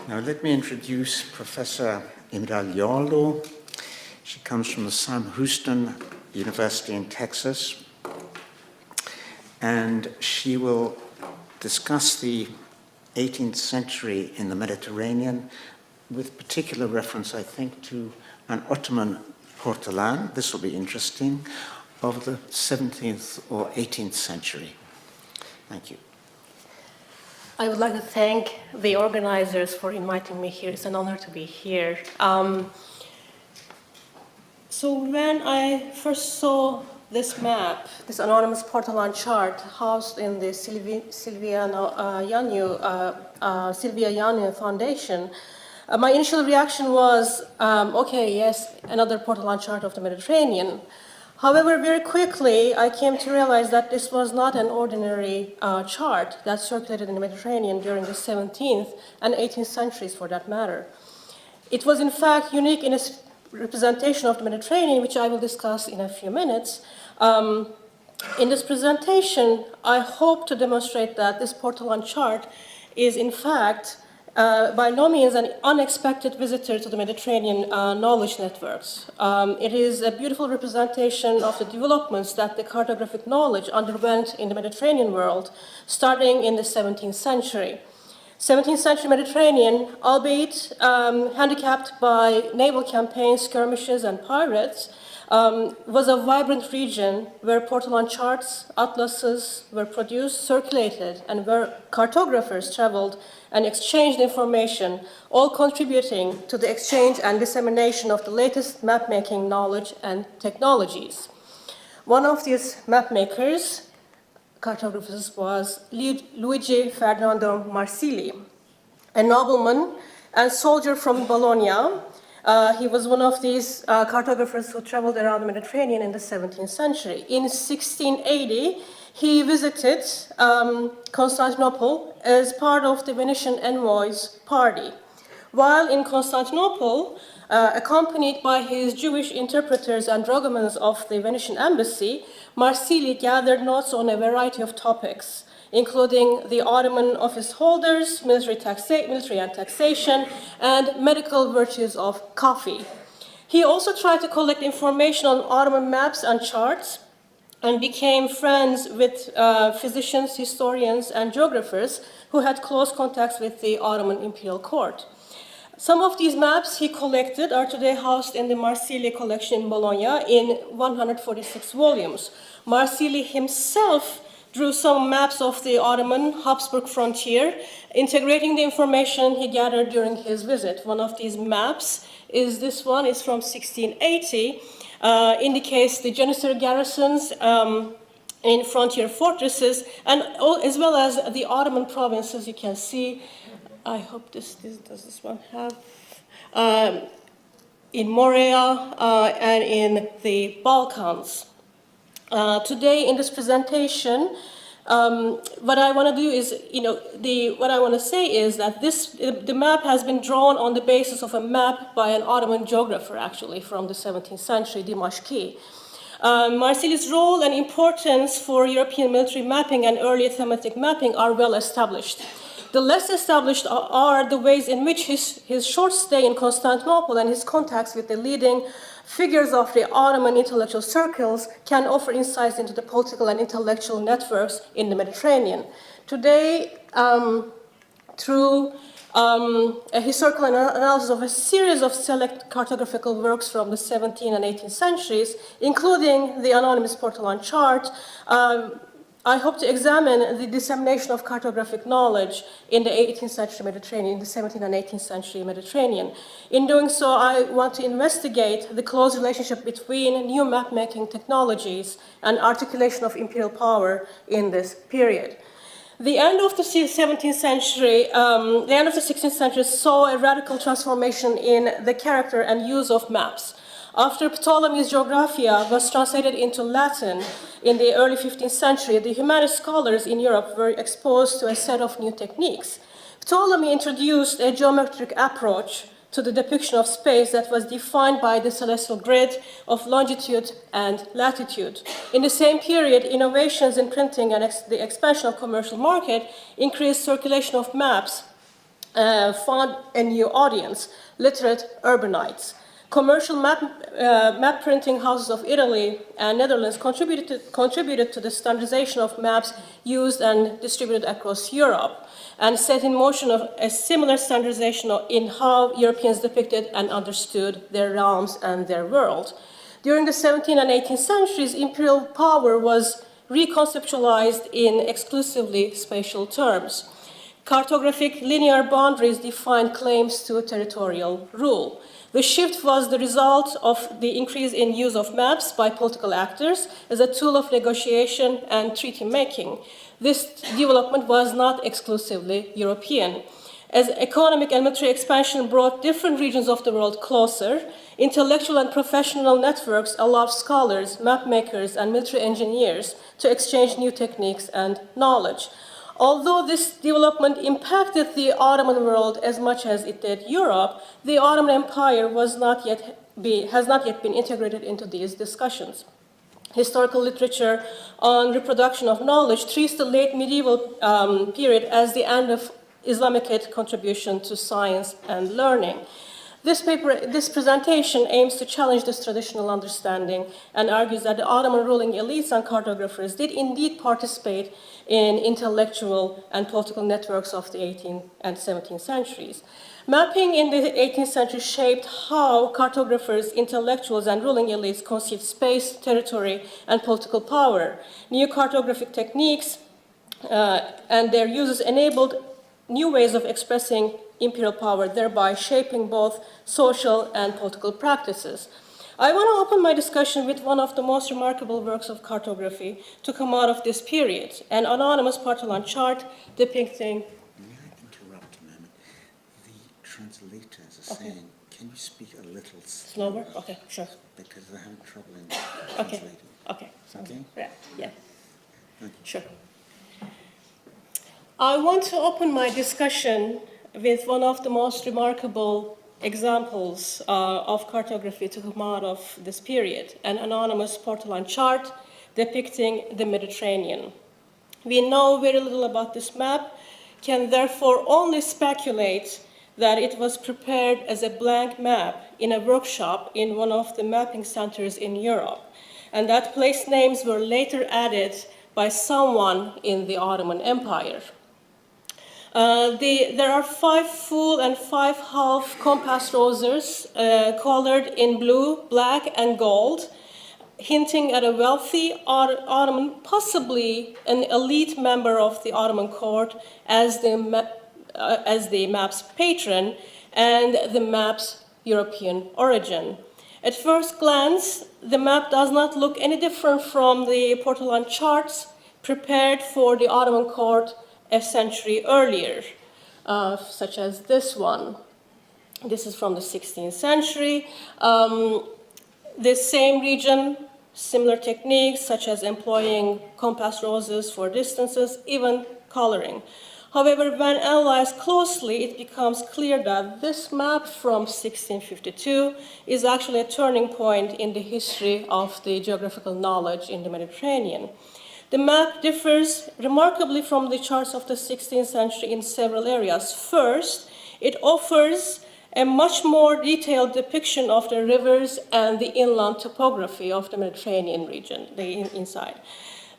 Now let me introduce Professor Emiralioğlu. She comes from the Sam Houston University in Texas, and she will discuss the 18th century in the Mediterranean, with particular reference, I think, to an Ottoman portolan, this will be interesting, of the 17th or 18th century. Thank you. I would like to thank the organizers for inviting me here. It's an honor to be here. So when I first saw this map, this anonymous portolan chart housed in the Sylvia Ioannou Foundation, my initial reaction was, okay, yes, another portolan chart of the Mediterranean. However, very quickly, I came to realize that this was not an ordinary chart that circulated in the Mediterranean during the 17th and 18th centuries, for that matter. It was, in fact, unique in its representation of the Mediterranean, which I will discuss in a few minutes. In this presentation, I hope to demonstrate that this portolan chart is, in fact, by no means an unexpected visitor to the Mediterranean knowledge networks. It is a beautiful representation of the developments that the cartographic knowledge underwent in the Mediterranean world, starting in the 17th century. 17th century Mediterranean, albeit handicapped by naval campaigns, skirmishes, and pirates, was a vibrant region where portolan charts, atlases were produced, circulated, and where cartographers traveled and exchanged information, all contributing to the exchange and dissemination of the latest map-making knowledge and technologies. One of these map-makers, cartographers, was Luigi Ferdinando Marsili, a nobleman and soldier from Bologna. He was one of these cartographers who traveled around the Mediterranean in the 17th century. In 1680, he visited Constantinople as part of the Venetian envoy's party. While in Constantinople, accompanied by his Jewish interpreters and dragomans of the Venetian embassy, Marsili gathered notes on a variety of topics, including the Ottoman office holders, military and taxation, and medical virtues of coffee. He also tried to collect information on Ottoman maps and charts, and became friends with physicians, historians, and geographers who had close contacts with the Ottoman Imperial Court. Some of these maps he collected are today housed in the Marsili collection in Bologna in 146 volumes. Marsili himself drew some maps of the Ottoman Habsburg frontier, integrating the information he gathered during his visit. One of these maps is this one, it's from 1680, indicates the Janissary garrisons in frontier fortresses, and as well as the Ottoman provinces. You can see, I hope does this one have, in Morea and in the Balkans. Today in this presentation, what I want to do is, what I want to say is that the map has been drawn on the basis of a map by an Ottoman geographer, actually, from the 17th century, Dimashqi. Marsili's role and importance for European military mapping and early thematic mapping are well established. The less established are the ways in which his short stay in Constantinople and his contacts with the leading figures of the Ottoman intellectual circles can offer insights into the political and intellectual networks in the Mediterranean. Today, through a historical analysis of a series of select cartographical works from the 17th and 18th centuries, including the anonymous portolan chart, I hope to examine the dissemination of cartographic knowledge in the 18th century Mediterranean, in the 17th and 18th century Mediterranean. In doing so, I want to investigate the close relationship between new map-making technologies and articulation of imperial power in this period. The end of the 17th century, the end of the 16th century saw a radical transformation in the character and use of maps. After Ptolemy's Geographia was translated into Latin in the early 15th century, the humanist scholars in Europe were exposed to a set of new techniques. Ptolemy introduced a geometric approach to the depiction of space that was defined by the celestial grid of longitude and latitude. In the same period, innovations in printing and the expansion of commercial market increased circulation of maps found a new audience, literate urbanites. Commercial map printing houses of Italy and Netherlands contributed to the standardization of maps used and distributed across Europe, and set in motion a similar standardization in how Europeans depicted and understood their realms and their world. During the 17th and 18th centuries, imperial power was reconceptualized in exclusively spatial terms. Cartographic linear boundaries defined claims to territorial rule. The shift was the result of the increase in use of maps by political actors as a tool of negotiation and treaty making. This development was not exclusively European. As economic and military expansion brought different regions of the world closer, intellectual and professional networks allowed scholars, map makers, and military engineers to exchange new techniques and knowledge. Although this development impacted the Ottoman world as much as it did Europe, the Ottoman Empire has not yet been integrated into these discussions. Historical literature on reproduction of knowledge treats the late medieval period as the end of Islamic contribution to science and learning. This presentation aims to challenge this traditional understanding and argues that the Ottoman ruling elites and cartographers did indeed participate in intellectual and political networks of the 18th and 17th centuries. Mapping in the 18th century shaped how cartographers, intellectuals, and ruling elites conceived space, territory, and political power. New cartographic techniques and their uses enabled new ways of expressing imperial power, thereby shaping both social and political practices. I want to open my discussion with one of the most remarkable works of cartography to come out of this period, an anonymous Portolan chart depicting... May I interrupt a moment? The translators are saying, can you speak a little slower? Okay, sure. Because they're having trouble in translating. Okay. Okay? Yeah. Sure. I want to open my discussion with one of the most remarkable examples of cartography to come out of this period, an anonymous Portolan chart depicting the Mediterranean. We know very little about this map, can therefore only speculate that it was prepared as a blank map in a workshop in one of the mapping centers in Europe, and that place names were later added by someone in the Ottoman Empire. There are 5 full and 5 half compass roses colored in blue, black, and gold, hinting at a wealthy Ottoman, possibly an elite member of the Ottoman court as the map's patron and the map's European origin. At first glance, the map does not look any different from the Portolan charts prepared for the Ottoman court a century earlier, such as this one. This is from the 16th century. This same region, similar techniques such as employing compass roses for distances, even coloring. However, when analyzed closely, it becomes clear that this map from 1652 is actually a turning point in the history of the geographical knowledge in the Mediterranean. The map differs remarkably from the charts of the 16th century in several areas. First, it offers a much more detailed depiction of the rivers and the inland topography of the Mediterranean region, the inside.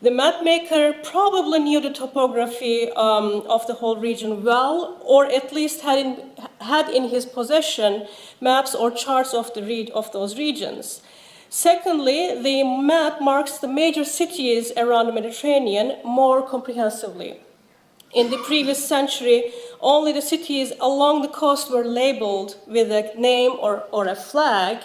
The map maker probably knew the topography of the whole region well, or at least had in his possession maps or charts of those regions. Secondly, the map marks the major cities around the Mediterranean more comprehensively. In the previous century, only the cities along the coast were labeled with a name or a flag.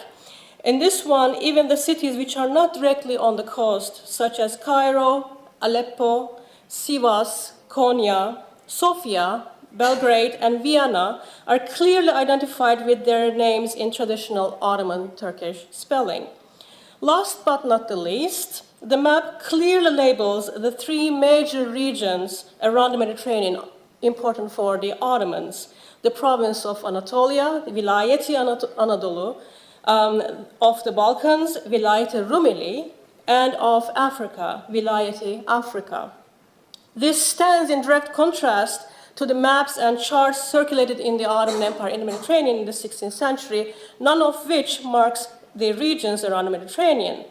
In this one, even the cities which are not directly on the coast, such as Cairo, Aleppo, Sivas, Konya, Sofia, Belgrade, and Vienna, are clearly identified with their names in traditional Ottoman Turkish spelling. Last but not the least, the map clearly labels the 3 major regions around the Mediterranean important for the Ottomans: the province of Anatolia, Vilayeti Anadolu, of the Balkans, Vilayeti Rumeli, and of Africa, Vilayeti Africa. This stands in direct contrast to the maps and charts circulated in the Ottoman Empire in the Mediterranean in the 16th century, none of which marks the regions around the Mediterranean.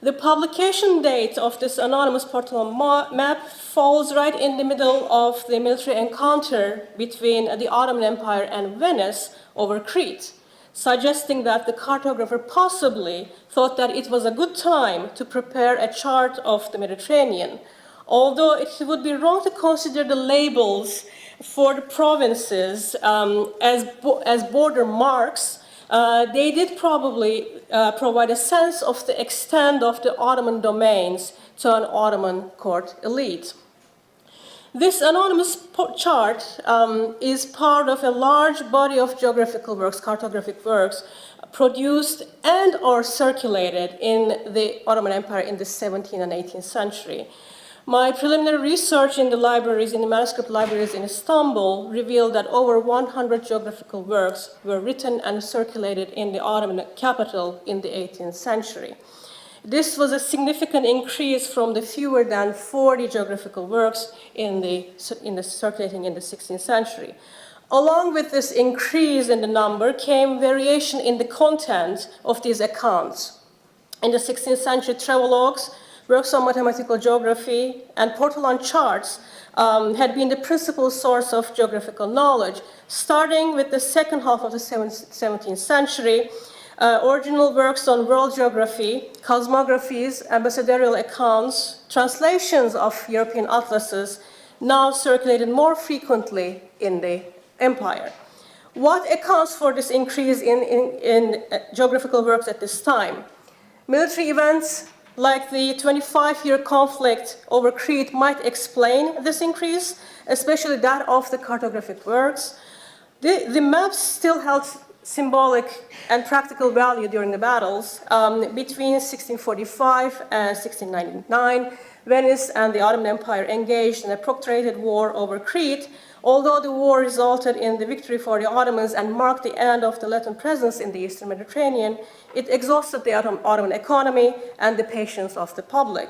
The publication date of this anonymous Portolan map falls right in the middle of the military encounter between the Ottoman Empire and Venice over Crete, suggesting that the cartographer possibly thought that it was a good time to prepare a chart of the Mediterranean. Although it would be wrong to consider the labels for the provinces as border marks, they did probably provide a sense of the extent of the Ottoman domains to an Ottoman court elite. This anonymous chart is part of a large body of geographical works, cartographic works, produced and or circulated in the Ottoman Empire in the 17th and 18th century. My preliminary research in the libraries, in the manuscript libraries in Istanbul, revealed that over 100 geographical works were written and circulated in the Ottoman capital in the 18th century. This was a significant increase from the fewer than 40 geographical works circulating in the 16th century. Along with this increase in the number came variation in the content of these accounts. In the 16th century, travelogues, works on mathematical geography, and Portolan charts had been the principal source of geographical knowledge. Starting with the second half of the 17th century, original works on world geography, cosmographies, ambassadorial accounts, translations of European atlases now circulated more frequently in the empire. What accounts for this increase in geographical works at this time? Military events like the 25-year conflict over Crete might explain this increase, especially that of the cartographic works. The maps still held symbolic and practical value during the battles. Between 1645 and 1699, Venice and the Ottoman Empire engaged in a proctorated war over Crete. Although the war resulted in the victory for the Ottomans and marked the end of the Latin presence in the Eastern Mediterranean, it exhausted the Ottoman economy and the patience of the public.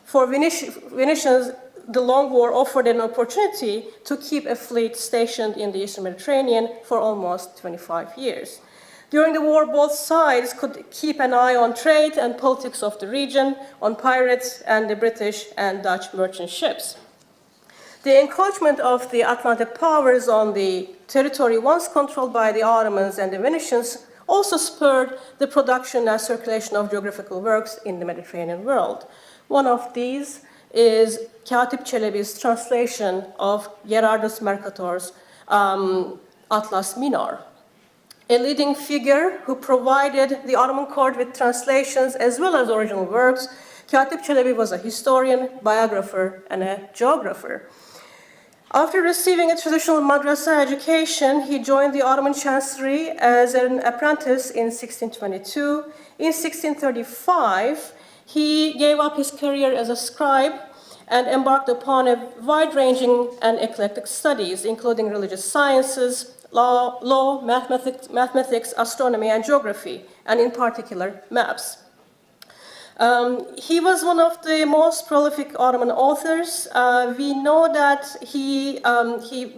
For Venetians, the long war offered an opportunity to keep a fleet stationed in the Eastern Mediterranean for almost 25 years. During the war, both sides could keep an eye on trade and politics of the region, on pirates and the British and Dutch merchant ships. The encroachment of the Atlantic powers on the territory once controlled by the Ottomans and the Venetians also spurred the production and circulation of geographical works in the Mediterranean world. One of these is Katip Çelebi's translation of Gerardus Mercator's Atlas Minor. A leading figure who provided the Ottoman court with translations as well as original works, Katip Çelebi was a historian, biographer, and a geographer. After receiving a traditional madrasa education, he joined the Ottoman Chancery as an apprentice in 1622. In 1635, he gave up his career as a scribe and embarked upon a wide-ranging and eclectic studies, including religious sciences, law, mathematics, astronomy, and geography, and in particular, maps. He was one of the most prolific Ottoman authors. We know that he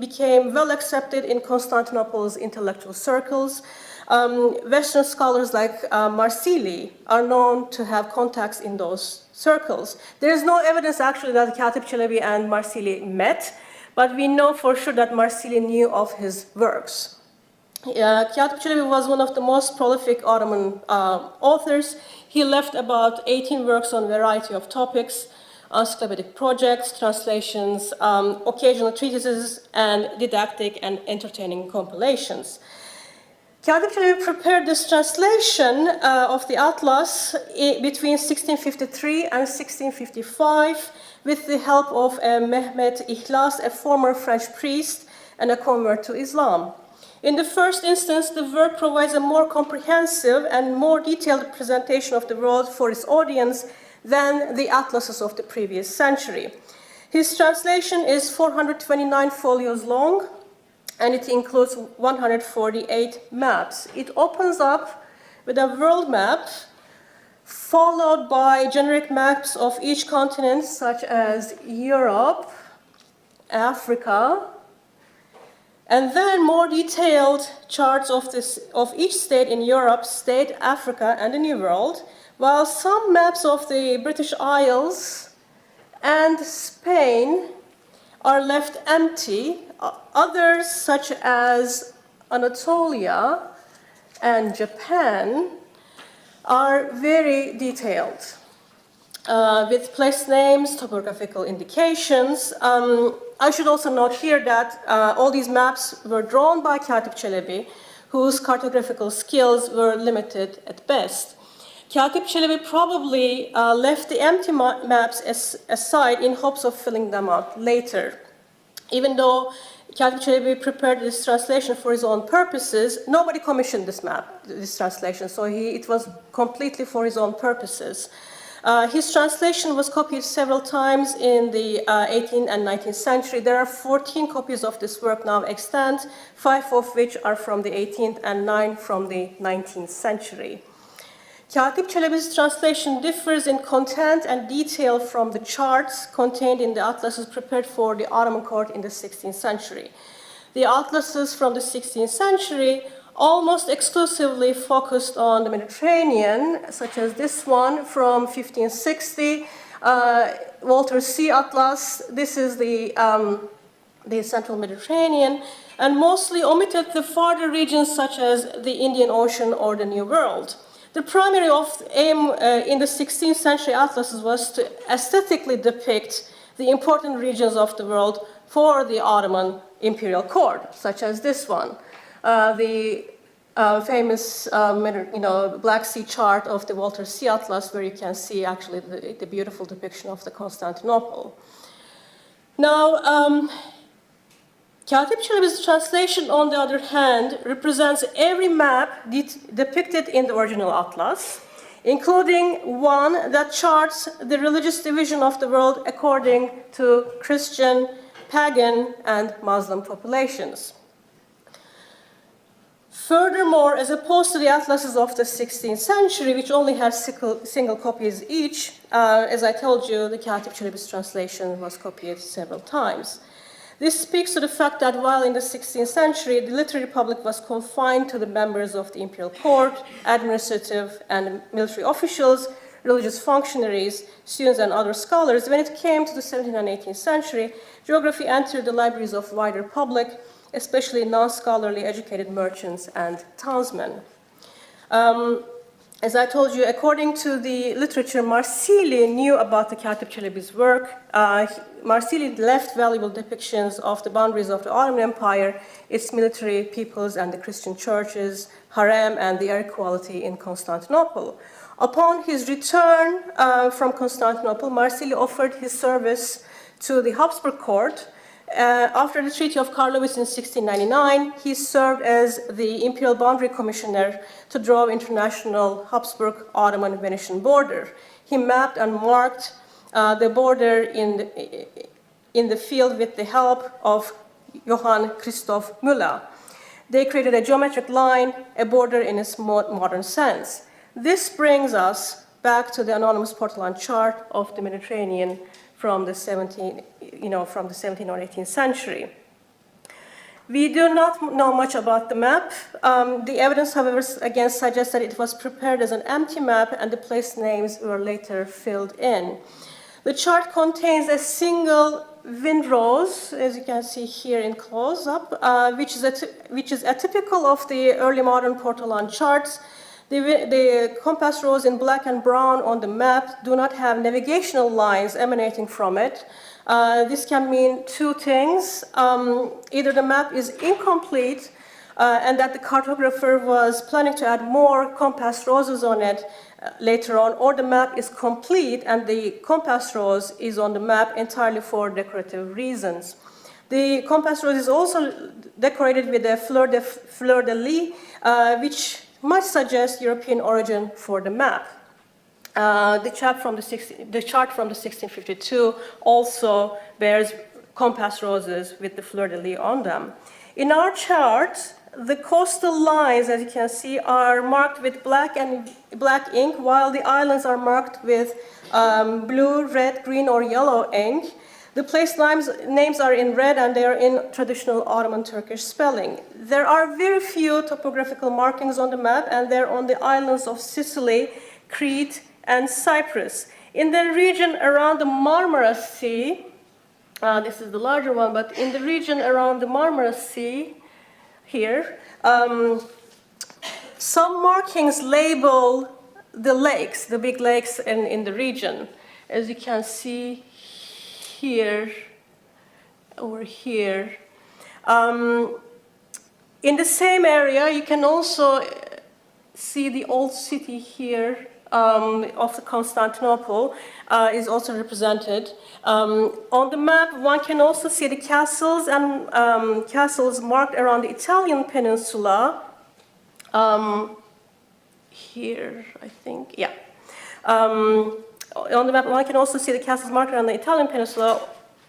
became well accepted in Constantinople's intellectual circles. Western scholars like Marsili are known to have contacts in those circles. There is no evidence actually that Katip Çelebi and Marsili met, but we know for sure that Marsili knew of his works. Katip Çelebi was one of the most prolific Ottoman authors. He left about 18 works on a variety of topics, encyclopedic projects, translations, occasional treatises, and didactic and entertaining compilations. Katip Çelebi prepared this translation of the Atlas between 1653 and 1655 with the help of Mehmet İhlas, a former French priest and a convert to Islam. In the first instance, the work provides a more comprehensive and more detailed presentation of the world for its audience than the atlases of the previous century. His translation is 429 folios long, and it includes 148 maps. It opens up with a world map, followed by generic maps of each continent, such as Europe, Africa, And then more detailed charts of each state in Europe, state, Africa, and the New World, while some maps of the British Isles and Spain are left empty. Others, such as Anatolia and Japan, are very detailed, with place names, topographical indications. I should also note here that all these maps were drawn by Katip Çelebi, whose cartographical skills were limited at best. Katip Çelebi probably left the empty maps aside in hopes of filling them out later. Even though Katip Çelebi prepared this translation for his own purposes, nobody commissioned this translation, so it was completely for his own purposes. His translation was copied several times in the 18th and 19th century. There are 14 copies of this work now extant, 5 of which are from the 18th and 9 from the 19th century. Katip Çelebi's translation differs in content and detail from the charts contained in the atlases prepared for the Ottoman court in the 16th century. The atlases from the 16th century almost exclusively focused on the Mediterranean, such as this one from 1560, Walter Sea Atlas. This is the central Mediterranean, and mostly omitted the farther regions such as the Indian Ocean or the New World. The primary aim in the 16th century atlases was to aesthetically depict the important regions of the world for the Ottoman imperial court, such as this one. The famous Black Sea chart of the Walter Sea Atlas, where you can see actually the beautiful depiction of the Constantinople. Now, Katip Çelebi's translation, on the other hand, represents every map depicted in the original atlas, including one that charts the religious division of the world according to Christian, pagan, and Muslim populations. Furthermore, as opposed to the atlases of the 16th century, which only had single copies each, as I told you, the Katip Çelebi's translation was copied several times. This speaks to the fact that while in the 16th century, the literary public was confined to the members of the imperial court, administrative and military officials, religious functionaries, students, and other scholars, when it came to the 17th and 18th century, geography entered the libraries of wider public, especially non-scholarly educated merchants and townsmen. As I told you, according to the literature, Marsili knew about the Katip Çelebi's work. Marsili left valuable depictions of the boundaries of the Ottoman Empire, its military, peoples, and the Christian churches, harem, and the air quality in Constantinople. Upon his return from Constantinople, Marsili offered his service to the Habsburg court. After the Treaty of Karlowitz in 1699, he served as the Imperial Boundary Commissioner to draw international Habsburg-Ottoman Venetian border. He mapped and marked the border in the field with the help of Johann Christoph Müller. They created a geometric line, a border in its modern sense. This brings us back to the anonymous Portolan chart of the Mediterranean from the 17th or 18th century. We do not know much about the map. The evidence, however, again suggests that it was prepared as an empty map and the place names were later filled in. The chart contains a single windrose, as you can see here in close-up, which is atypical of the early modern Portolan charts. The compass rose in black and brown on the map do not have navigational lines emanating from it. This can mean two things. Either the map is incomplete and that the cartographer was planning to add more compass roses on it later on, or the map is complete and the compass rose is on the map entirely for decorative reasons. The compass rose is also decorated with a fleur de lis, which might suggest European origin for the map. The chart from the 1652 also bears compass roses with the fleur de lis on them. In our chart, the coastal lines, as you can see, are marked with black ink, while the islands are marked with blue, red, green, or yellow ink. The place names are in red and they are in traditional Ottoman Turkish spelling. There are very few topographical markings on the map, and they're on the islands of Sicily, Crete, and Cyprus. In the region around the Marmara Sea, this is the larger one, but in the region around the Marmara Sea, here, some markings label the lakes, the big lakes in the region. As you can see here, over here. In the same area, you can also see the old city here of Constantinople is also represented. On the map, one can also see the castles and castles marked around the Italian peninsula. Here, I think, yeah. On the map, one can also see the castles marked around the Italian peninsula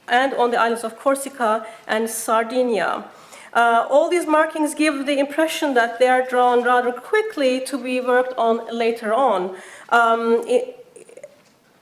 and on the islands of Corsica and Sardinia. All these markings give the impression that they are drawn rather quickly to be worked on later on.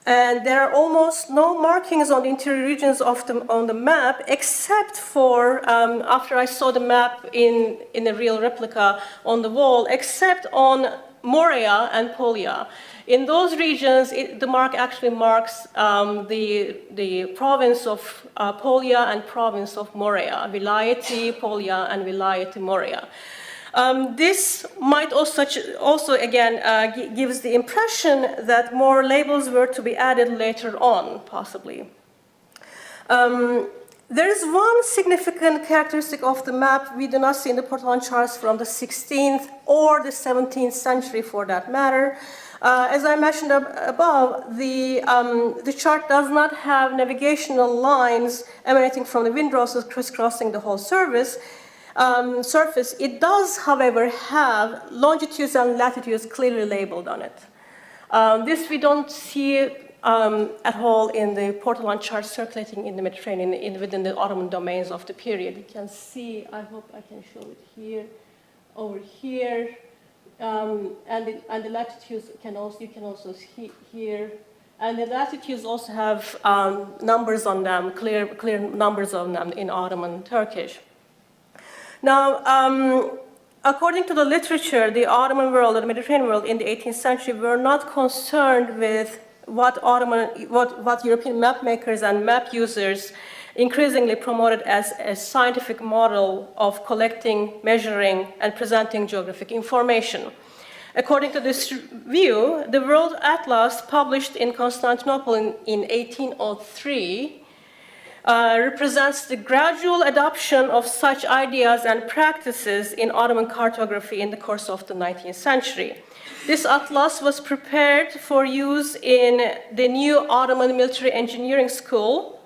And there are almost no markings on the interior regions on the map, except for, after I saw the map in a real replica on the wall, except on Morea and Polia. In those regions, the mark actually marks the province of Polia and province of Morea, Vilayeti Polia and Vilayeti Morea. This might also again, gives the impression that more labels were to be added later on, possibly. There is one significant characteristic of the map we do not see in the Portolan charts from the 16th or the 17th century, for that matter. As I mentioned above, the chart does not have navigational lines emanating from the windrosses crisscrossing the whole surface. It does, however, have longitudes and latitudes clearly labeled on it. This we don't see at all in the Portolan chart circulating in the Mediterranean within the Ottoman domains of the period. You can see, I hope I can show it here, over here, and the latitudes you can also see here, and the latitudes also have numbers on them, clear numbers on them in Ottoman Turkish. Now, according to the literature, the Ottoman world or the Mediterranean world in the 18th century were not concerned with what European map makers and map users increasingly promoted as a scientific model of collecting, measuring, and presenting geographic information. According to this view, the World Atlas, published in Constantinople in 1803, represents the gradual adoption of such ideas and practices in Ottoman cartography in the course of the 19th century. This atlas was prepared for use in the new Ottoman Military Engineering School.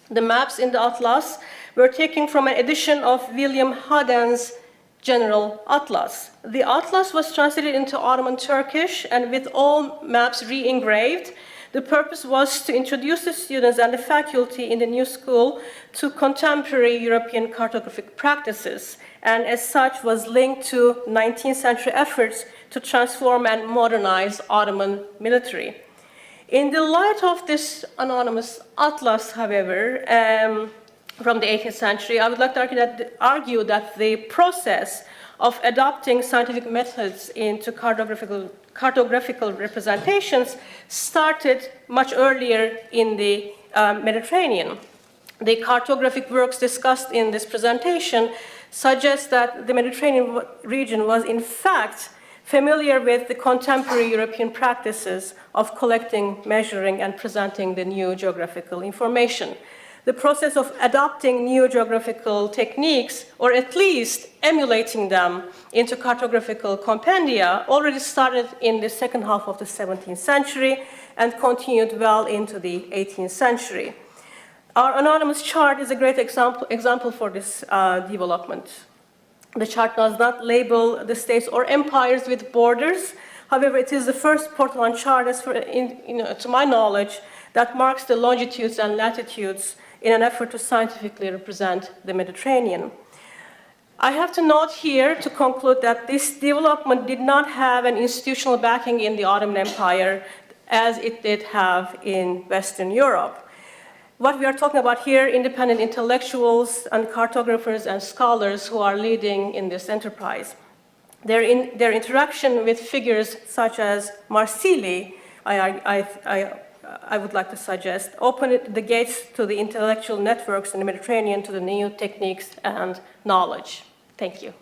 The maps in the atlas were taken from an edition of William Hadden's General Atlas. The atlas was translated into Ottoman Turkish and with all maps re-engraved. The purpose was to introduce the students and the faculty in the new school to contemporary European cartographic practices, and as such was linked to 19th century efforts to transform and modernize Ottoman military. In the light of this anonymous atlas, however, from the 18th century, I would like to argue that the process of adopting scientific methods into cartographical representations started much earlier in the Mediterranean. The cartographic works discussed in this presentation suggest that the Mediterranean region was in fact familiar with the contemporary European practices of collecting, measuring, and presenting the new geographical information. The process of adopting new geographical techniques, or at least emulating them into cartographical compendia, already started in the second half of the 17th century and continued well into the 18th century. Our anonymous chart is a great example for this development. The chart does not label the states or empires with borders. However, it is the first Portolan chart, to my knowledge, that marks the longitudes and latitudes in an effort to scientifically represent the Mediterranean. I have to note here to conclude that this development did not have an institutional backing in the Ottoman Empire as it did have in Western Europe. what we are talking about here, independent intellectuals and cartographers and scholars who are leading in this enterprise. Their interaction with figures such as Marsili, I would like to suggest, opened the gates to the intellectual networks in the Mediterranean to the new techniques and knowledge. Thank you.